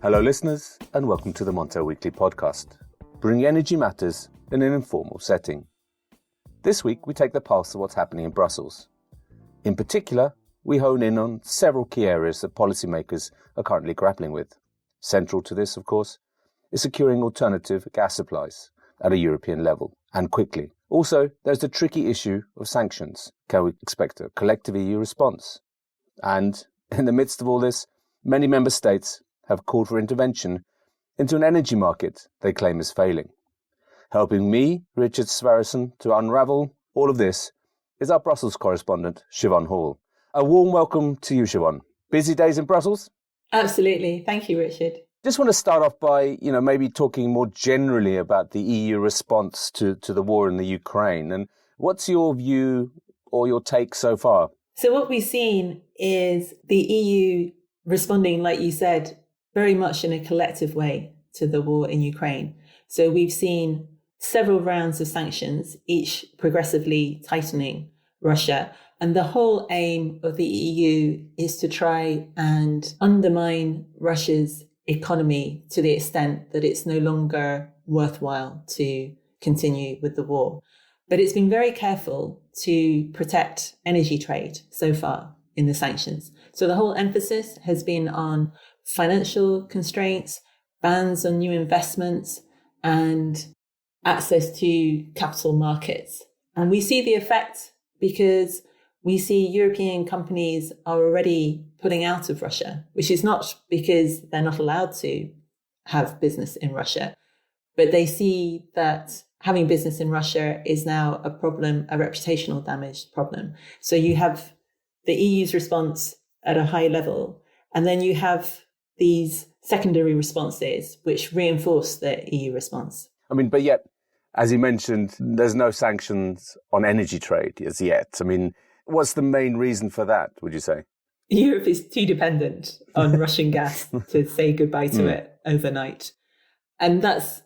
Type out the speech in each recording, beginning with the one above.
Hello listeners, and welcome to the Montel Weekly Podcast, bringing energy matters in an informal setting. This week we take the pulse of what's happening in Brussels. In particular, we hone in on several key areas that policymakers are currently grappling with. Central to this, of course, is securing alternative gas supplies at a European level, and quickly. Also, there's the tricky issue of sanctions. Can we expect a collective EU response? And in the midst of all this, many member states have called for intervention into an energy market they claim is failing. Helping me, Richard Sverrisson, to unravel all of this is our Brussels correspondent, Siobhan Hall. A warm welcome to you, Siobhan. Busy days in Brussels? Absolutely. Thank you, Richard. Just want to start off by, maybe talking more generally about the EU response to the war in the Ukraine. And what's your view or your take so far? So what we've seen is the EU responding, like you said, very much in a collective way to the war in Ukraine. So we've seen several rounds of sanctions, each progressively tightening Russia. And the whole aim of the EU is to try and undermine Russia's economy to the extent that it's no longer worthwhile to continue with the war. But it's been very careful to protect energy trade so far in the sanctions. So the whole emphasis has been on financial constraints, bans on new investments, and access to capital markets. And we see the effect because we see European companies are already pulling out of Russia, which is not because they're not allowed to have business in Russia, but they see that having business in Russia is now a problem, a reputational damage problem. So you have the EU's response at a high level, and then you have these secondary responses which reinforce the EU response. But yet, as you mentioned, there's no sanctions on energy trade as yet. What's the main reason for that, would you say? Europe is too dependent on Russian gas to say goodbye to it overnight. And that's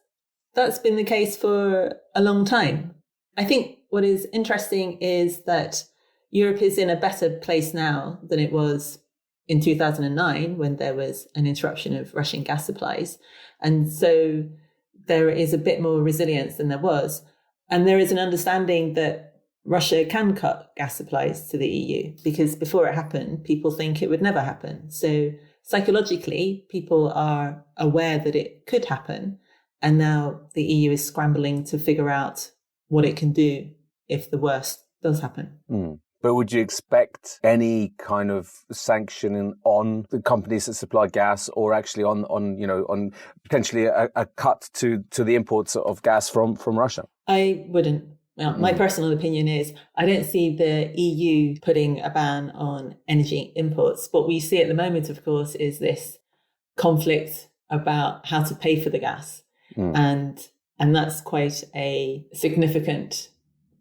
been the case for a long time. I think what is interesting is that Europe is in a better place now than it was in 2009 when there was an interruption of Russian gas supplies. And so there is a bit more resilience than there was. And there is an understanding that Russia can cut gas supplies to the EU because before it happened, people think it would never happen. So psychologically, people are aware that it could happen. And now the EU is scrambling to figure out what it can do if the worst does happen. But would you expect any kind of sanction on the companies that supply gas, or actually on potentially a cut to the imports of gas from Russia? I wouldn't. Well, my personal opinion is I don't see the EU putting a ban on energy imports. What we see at the moment, of course, is this conflict about how to pay for the gas. And that's quite a significant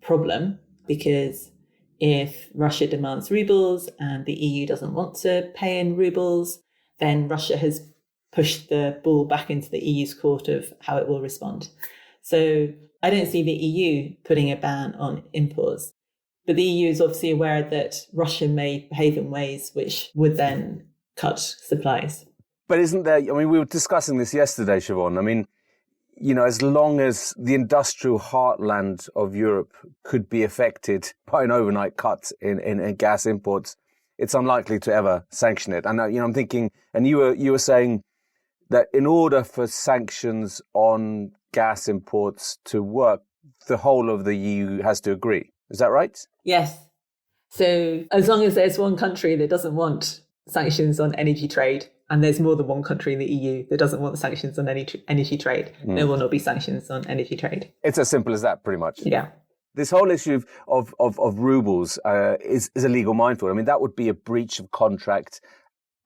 problem because if Russia demands rubles and the EU doesn't want to pay in rubles, then Russia has pushed the ball back into the EU's court of how it will respond. So I don't see the EU putting a ban on imports. But the EU is obviously aware that Russia may behave in ways which would then cut supplies. But isn't there, we were discussing this yesterday, Siobhan. As long as the industrial heartland of Europe could be affected by an overnight cut in gas imports, it's unlikely to ever sanction it. And I'm thinking, and you were saying that in order for sanctions on gas imports to work, the whole of the EU has to agree. Is that right? Yes. So as long as there's one country that doesn't want sanctions on energy trade, and there's more than one country in the EU that doesn't want sanctions on energy trade, there will not be sanctions on energy trade. It's as simple as that, pretty much. Yeah. This whole issue of rubles is a legal minefield. That would be a breach of contract,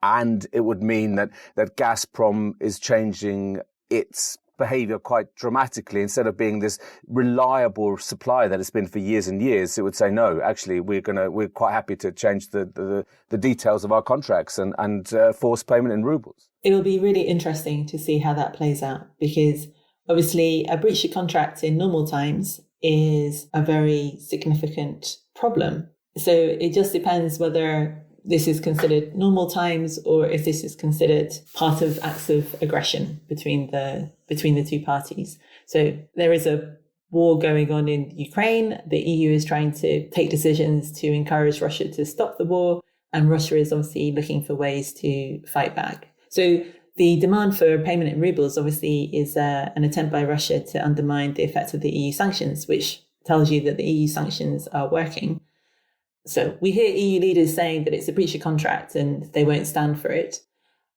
and it would mean that Gazprom is changing its behavior quite dramatically. Instead of being this reliable supplier that it's been for years and years, it would say, no, actually, we're quite happy to change the details of our contracts and force payment in rubles. It'll be really interesting to see how that plays out, because obviously a breach of contract in normal times is a very significant problem. So it just depends whether this is considered normal times or if this is considered part of acts of aggression between the two parties. So there is a war going on in Ukraine. The EU is trying to take decisions to encourage Russia to stop the war, and Russia is obviously looking for ways to fight back. So the demand for payment in rubles obviously is an attempt by Russia to undermine the effect of the EU sanctions, which tells you that the EU sanctions are working. So we hear EU leaders saying that it's a breach of contract and they won't stand for it.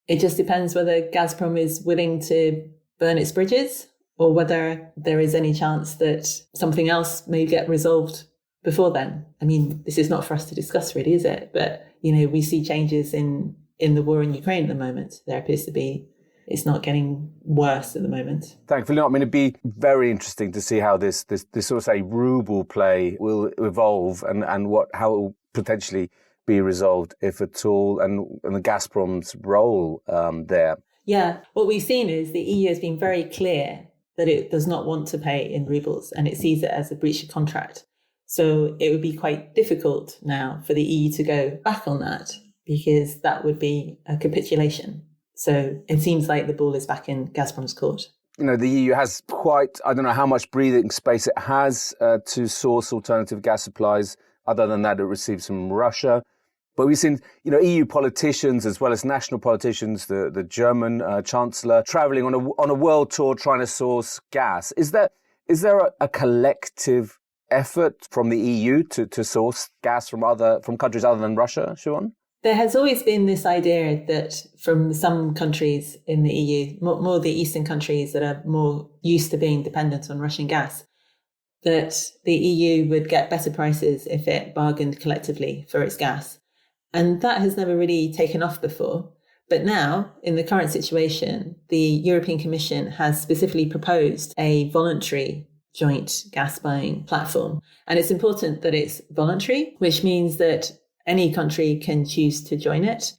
It just depends whether Gazprom is willing to burn its bridges or whether there is any chance that something else may get resolved before then. I mean, this is not for us to discuss really, is it? But, we see changes in the war in Ukraine at the moment. There appears to be, it's not getting worse at the moment. Thankfully not. I mean, it'd be very interesting to see how this sort of say ruble play will evolve and how it will potentially be resolved, if at all, and the Gazprom's role there. Yeah, what we've seen is the EU has been very clear that it does not want to pay in rubles and it sees it as a breach of contract. So it would be quite difficult now for the EU to go back on that because that would be a capitulation. So it seems like the ball is back in Gazprom's court. The EU has quite, I don't know how much breathing space it has to source alternative gas supplies. Other than that, it receives from Russia. But we've seen, EU politicians as well as national politicians, the German chancellor, travelling on a world tour trying to source gas. Is there a collective effort from the EU to source gas from countries other than Russia, Siobhan? There has always been this idea that from some countries in the EU, more the Eastern countries that are more used to being dependent on Russian gas, that the EU would get better prices if it bargained collectively for its gas. And that has never really taken off before. But now, in the current situation, the European Commission has specifically proposed a voluntary joint gas buying platform. And it's important that it's voluntary, which means that any country can choose to join it.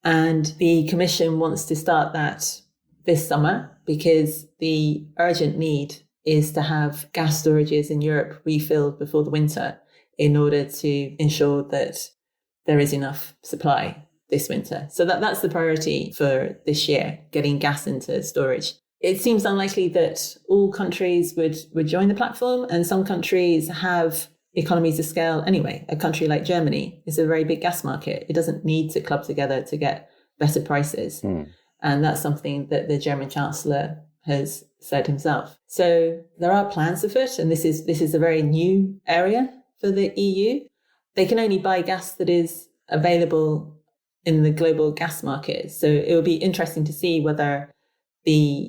And the Commission wants to start that this summer because the urgent need is to have gas storages in Europe refilled before the winter in order to ensure that there is enough supply this winter. So that's the priority for this year, getting gas into storage. It seems unlikely that all countries would join the platform, and some countries have economies of scale anyway. A country like Germany is a very big gas market. It doesn't need to club together to get better prices. And that's something that the German Chancellor has said himself. So there are plans afoot, and this is a very new area for the EU. They can only buy gas that is available in the global gas market. So it will be interesting to see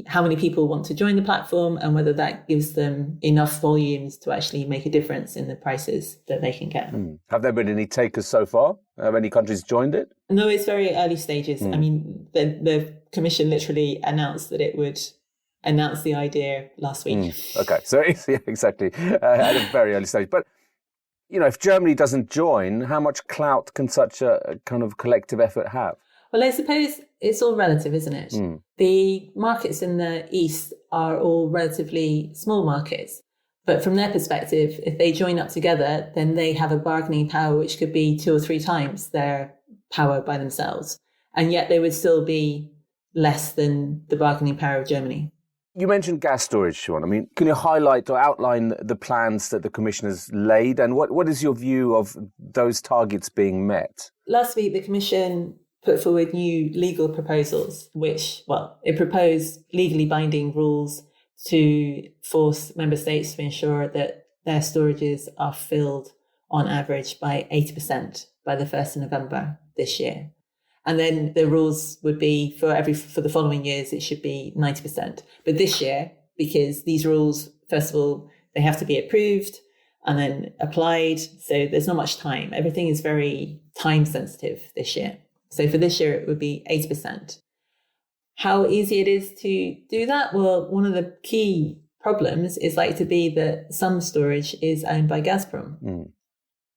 how many people want to join the platform and whether that gives them enough volumes to actually make a difference in the prices that they can get. Have there been any takers so far? Have any countries joined it? No, it's very early stages. I mean, the Commission literally announced that it would announce the idea last week. Okay, so exactly, at a very early stage. But, if Germany doesn't join, how much clout can such a kind of collective effort have? Well, I suppose it's all relative, isn't it? The markets in the East are all relatively small markets. But from their perspective, if they join up together, then they have a bargaining power which could be 2 or 3 times their power by themselves. And yet they would still be less than the bargaining power of Germany. You mentioned gas storage, Siobhan. I mean, can you highlight or outline the plans that the Commission has laid? And what is your view of those targets being met? Last week, the Commission put forward new legal proposals, it proposed legally binding rules to force member states to ensure that their storages are filled on average by 80% by the 1st of November this year. And then the rules would be for the following years, it should be 90%. But this year, because these rules, first of all, they have to be approved and then applied. So there's not much time. Everything is very time sensitive this year. So for this year, it would be 80%. How easy it is to do that? Well, one of the key problems is likely to be that some storage is owned by Gazprom.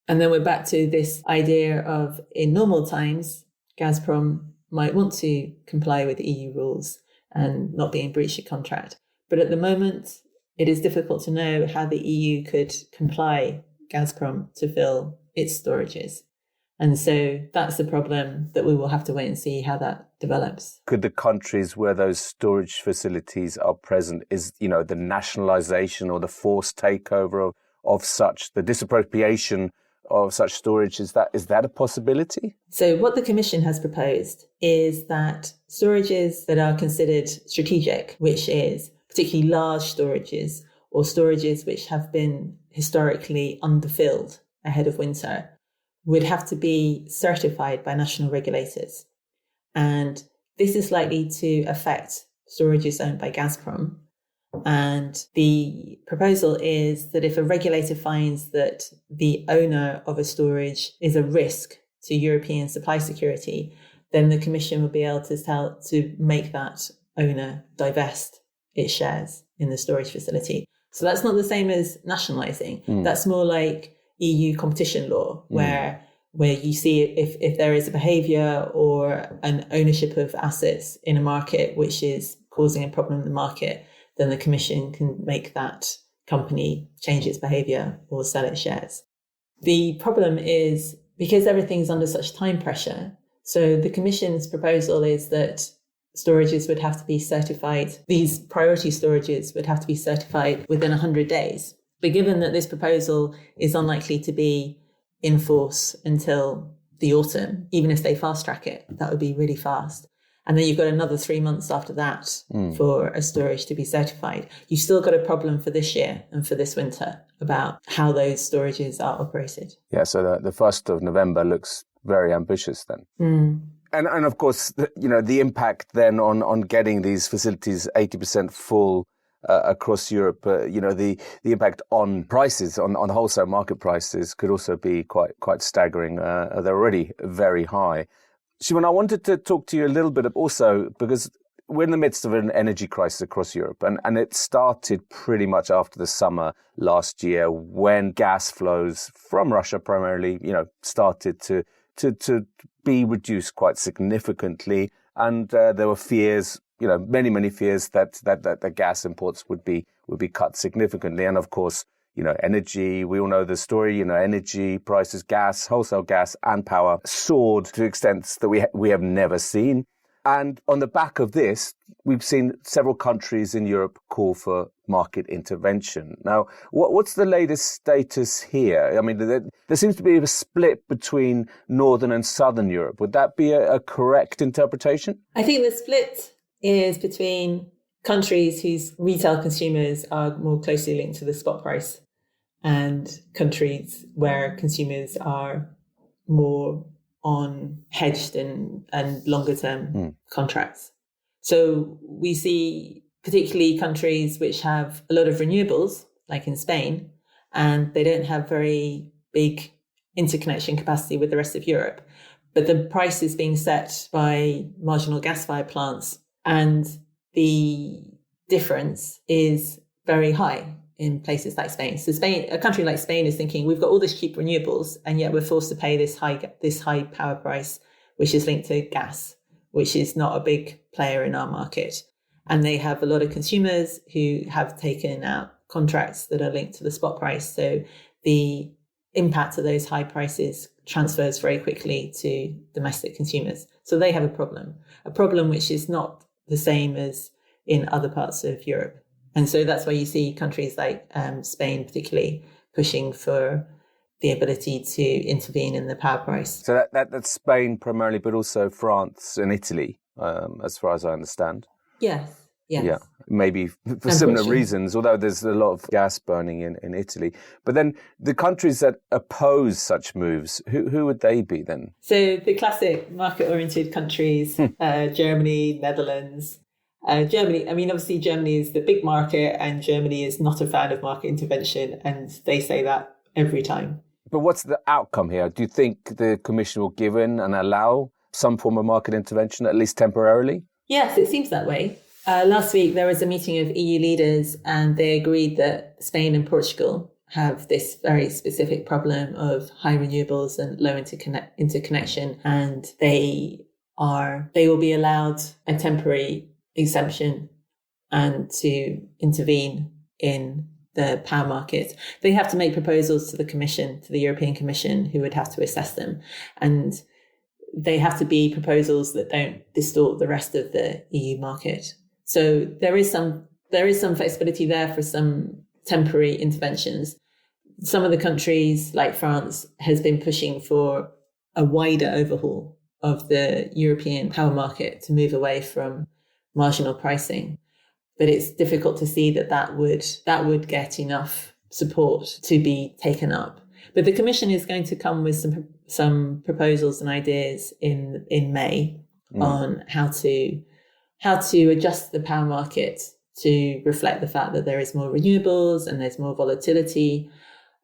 And then we're back to this idea of, in normal times, Gazprom might want to comply with EU rules and not be in breach of contract. But at the moment, it is difficult to know how the EU could comply Gazprom to fill its storages. And so that's the problem that we will have to wait and see how that develops. Could the countries where those storage facilities are present, is, the nationalization or the forced takeover of such, the disappropriation of such storage, is that a possibility? So what the Commission has proposed is that storages that are considered strategic, which is particularly large storages or storages which have been historically underfilled ahead of winter, would have to be certified by national regulators. And this is likely to affect storages owned by Gazprom. And the proposal is that if a regulator finds that the owner of a storage is a risk to European supply security, then the Commission will be able to make that owner divest its shares in the storage facility. So that's not the same as nationalising. That's more like EU competition law, where you see if there is a behaviour or an ownership of assets in a market which is causing a problem in the market, then the Commission can make that company change its behaviour or sell its shares. The problem is because everything's under such time pressure. So the Commission's proposal is that storages would have to be certified. These priority storages would have to be certified within 100 days. But given that this proposal is unlikely to be in force until the autumn, even if they fast track it, that would be really fast. And then you've got another 3 months after that for a storage to be certified. You've still got a problem for this year and for this winter about how those storages are operated. Yeah, so the 1st of November looks very ambitious then. And of course, the impact then on getting these facilities 80% full across Europe, the impact on prices, on wholesale market prices could also be quite staggering. They're already very high. Siobhan, I wanted to talk to you a little bit also because we're in the midst of an energy crisis across Europe, and it started pretty much after the summer last year when gas flows from Russia primarily, started to be reduced quite significantly, and there were fears, many fears that the gas imports would be cut significantly, and of course, energy, we all know the story, energy prices, gas, wholesale gas and power soared to extents that we have never seen. And on the back of this, we've seen several countries in Europe call for market intervention. Now, what's the latest status here? I mean, there seems to be a split between Northern and Southern Europe. Would that be a correct interpretation? I think the split is between countries whose retail consumers are more closely linked to the spot price and countries where consumers are more on hedged and longer term contracts. So we see particularly countries which have a lot of renewables, like in Spain, and they don't have very big interconnection capacity with the rest of Europe. But the price is being set by marginal gas-fired plants, and the difference is very high in places like Spain. So Spain, a country like Spain, is thinking, we've got all this cheap renewables, and yet we're forced to pay this high power price, which is linked to gas, which is not a big player in our market. And they have a lot of consumers who have taken out contracts that are linked to the spot price. So the impact of those high prices transfers very quickly to domestic consumers. So they have a problem which is not the same as in other parts of Europe. And so that's why you see countries like Spain particularly pushing for the ability to intervene in the power price. So that's Spain primarily, but also France and Italy, as far as I understand. Yes. Yeah, maybe for similar reasons, although there's a lot of gas burning in Italy. But then the countries that oppose such moves, who would they be then? So the classic market-oriented countries, Germany, Netherlands. Germany, obviously Germany is the big market and Germany is not a fan of market intervention, and they say that every time. But what's the outcome here? Do you think the Commission will give in and allow some form of market intervention, at least temporarily? Yes, it seems that way. Last week, there was a meeting of EU leaders and they agreed that Spain and Portugal have this very specific problem of high renewables and low interconnection, and they will be allowed a temporary exemption and to intervene in the power market. They have to make proposals to the Commission, to the European Commission, who would have to assess them. And they have to be proposals that don't distort the rest of the EU market. So there is some flexibility there for some temporary interventions. Some of the countries, like France, has been pushing for a wider overhaul of the European power market to move away from marginal pricing. But it's difficult to see that would get enough support to be taken up. But the Commission is going to come with some proposals and ideas in May on how to adjust the power market to reflect the fact that there is more renewables and there's more volatility.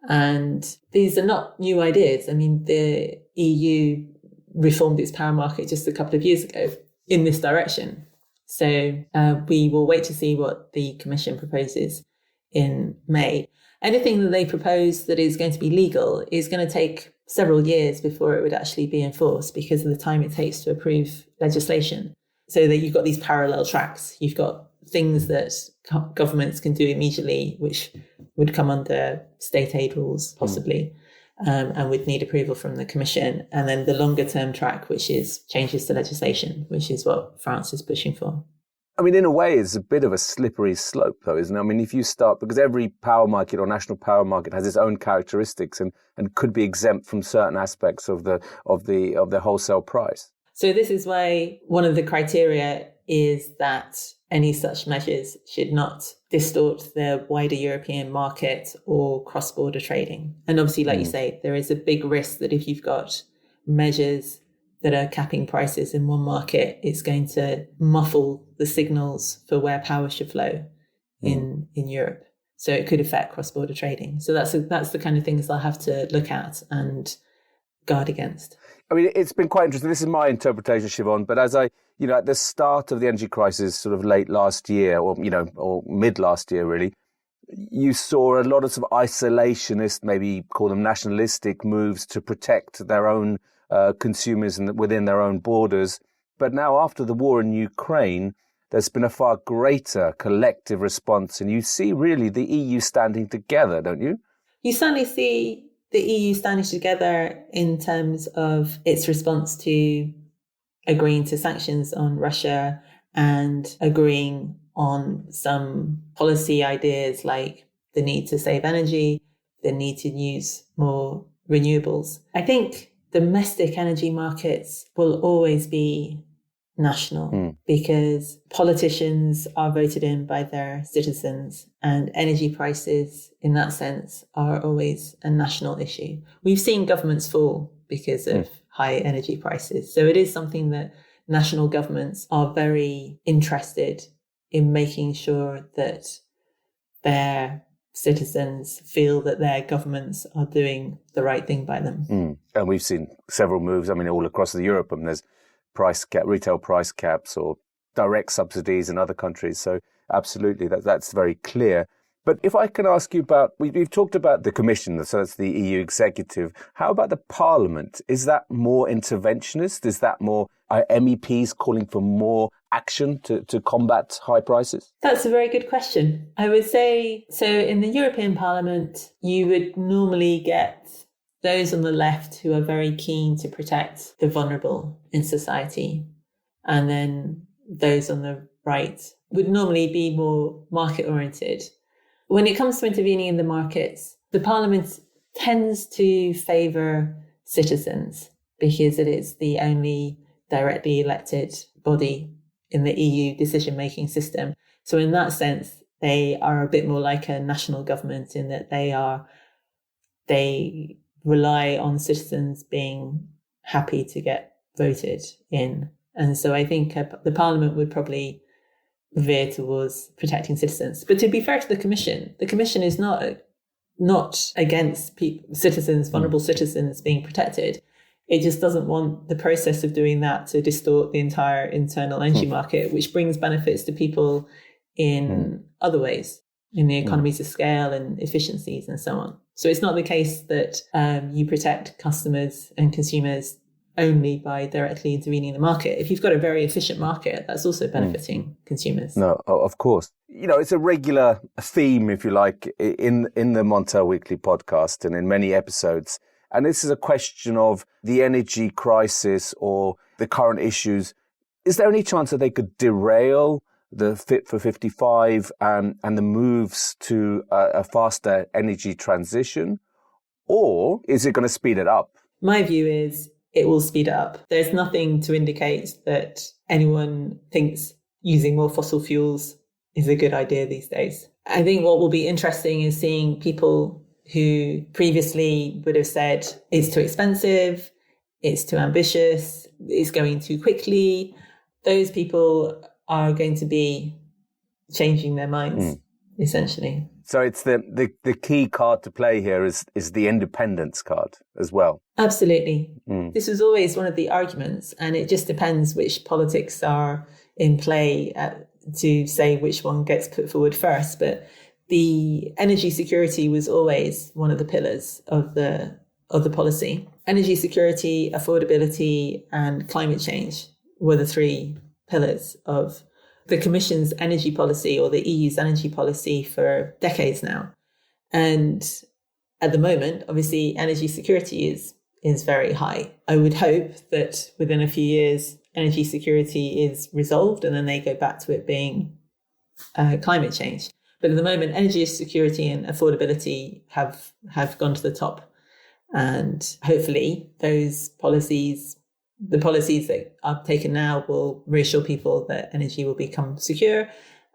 And these are not new ideas. I mean, the EU reformed its power market just a couple of years ago in this direction. So we will wait to see what the Commission proposes in May. Anything that they propose that is going to be legal is going to take several years before it would actually be enforced because of the time it takes to approve legislation. So that you've got these parallel tracks. You've got things that governments can do immediately, which would come under state aid rules, possibly, and would need approval from the Commission. And then the longer term track, which is changes to legislation, which is what France is pushing for. I mean, in a way, it's a bit of a slippery slope, though, isn't it? I mean, if you start, because every power market or national power market has its own characteristics and could be exempt from certain aspects of the wholesale price. So this is why one of the criteria is that any such measures should not distort the wider European market or cross-border trading. And obviously, like you say, there is a big risk that if you've got measures that are capping prices in one market, it's going to muffle the signals for where power should flow in Europe. So it could affect cross-border trading. So that's the kind of things I'll have to look at and guard against. I mean, it's been quite interesting. This is my interpretation, Siobhan, but as at the start of the energy crisis, sort of late last year or mid last year, really, you saw a lot of isolationist, maybe call them nationalistic moves to protect their own consumers within their own borders. But now after the war in Ukraine, there's been a far greater collective response. And you see really the EU standing together, don't you? You certainly see the EU standing together in terms of its response to agreeing to sanctions on Russia and agreeing on some policy ideas like the need to save energy, the need to use more renewables. I think domestic energy markets will always be national because politicians are voted in by their citizens and energy prices in that sense are always a national issue. We've seen governments fall because of high energy prices. So it is something that national governments are very interested in making sure that their citizens feel that their governments are doing the right thing by them. And we've seen several moves, all across Europe, and there's retail price caps or direct subsidies in other countries. So absolutely, that's very clear. But if I can ask you about, we've talked about the Commission, so that's the EU executive. How about the Parliament? Is that more interventionist? Is that more MEPs calling for more action to combat high prices? That's a very good question. I would say, so in the European Parliament, you would normally get those on the left who are very keen to protect the vulnerable in society. And then those on the right would normally be more market-oriented. When it comes to intervening in the markets, the Parliament tends to favour citizens because it is the only directly elected body in the EU decision-making system. So in that sense, they are a bit more like a national government in that they rely on citizens being happy to get voted in. And so I think the Parliament would probably veer towards protecting citizens. But to be fair to the Commission is not against citizens, vulnerable citizens being protected. It just doesn't want the process of doing that to distort the entire internal energy market, which brings benefits to people in other ways, in the economies of scale and efficiencies and so on. So it's not the case that you protect customers and consumers only by directly intervening in the market. If you've got a very efficient market, that's also benefiting consumers. No, of course. It's a regular theme, if you like, in the Montel Weekly podcast and in many episodes. And this is a question of the energy crisis or the current issues. Is there any chance that they could derail the Fit for 55 and the moves to a faster energy transition? Or is it going to speed it up? My view is it will speed it up. There's nothing to indicate that anyone thinks using more fossil fuels is a good idea these days. I think what will be interesting is seeing people who previously would have said it's too expensive, it's too ambitious, it's going too quickly. Those people are going to be changing their minds, essentially. So it's the key card to play here is the independence card as well. Absolutely. This was always one of the arguments, and it just depends which politics are in play to say which one gets put forward first. But the energy security was always one of the pillars of the policy. Energy security, affordability, and climate change were the three pillars of the Commission's energy policy, or the EU's energy policy, for decades now. And at the moment, obviously, energy security is very high. I would hope that within a few years, energy security is resolved and then they go back to it being climate change. But at the moment, energy security and affordability have gone to the top. And hopefully those policies, the policies that are taken now, will reassure people that energy will become secure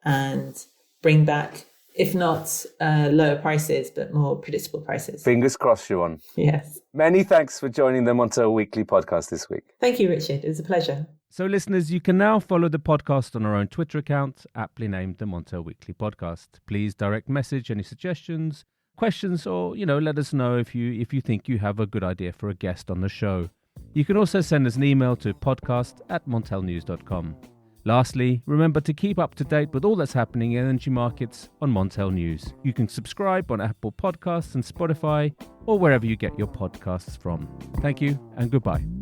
and bring back, if not lower prices, but more predictable prices. Fingers crossed, Siobhan. Yes. Many thanks for joining the Montel Weekly podcast this week. Thank you, Richard. It was a pleasure. So listeners, you can now follow the podcast on our own Twitter account, aptly named the Montel Weekly Podcast. Please direct message any suggestions, questions, or, let us know if you think you have a good idea for a guest on the show. You can also send us an email to podcast@montelnews.com. Lastly, remember to keep up to date with all that's happening in energy markets on Montel News. You can subscribe on Apple Podcasts and Spotify, or wherever you get your podcasts from. Thank you and goodbye.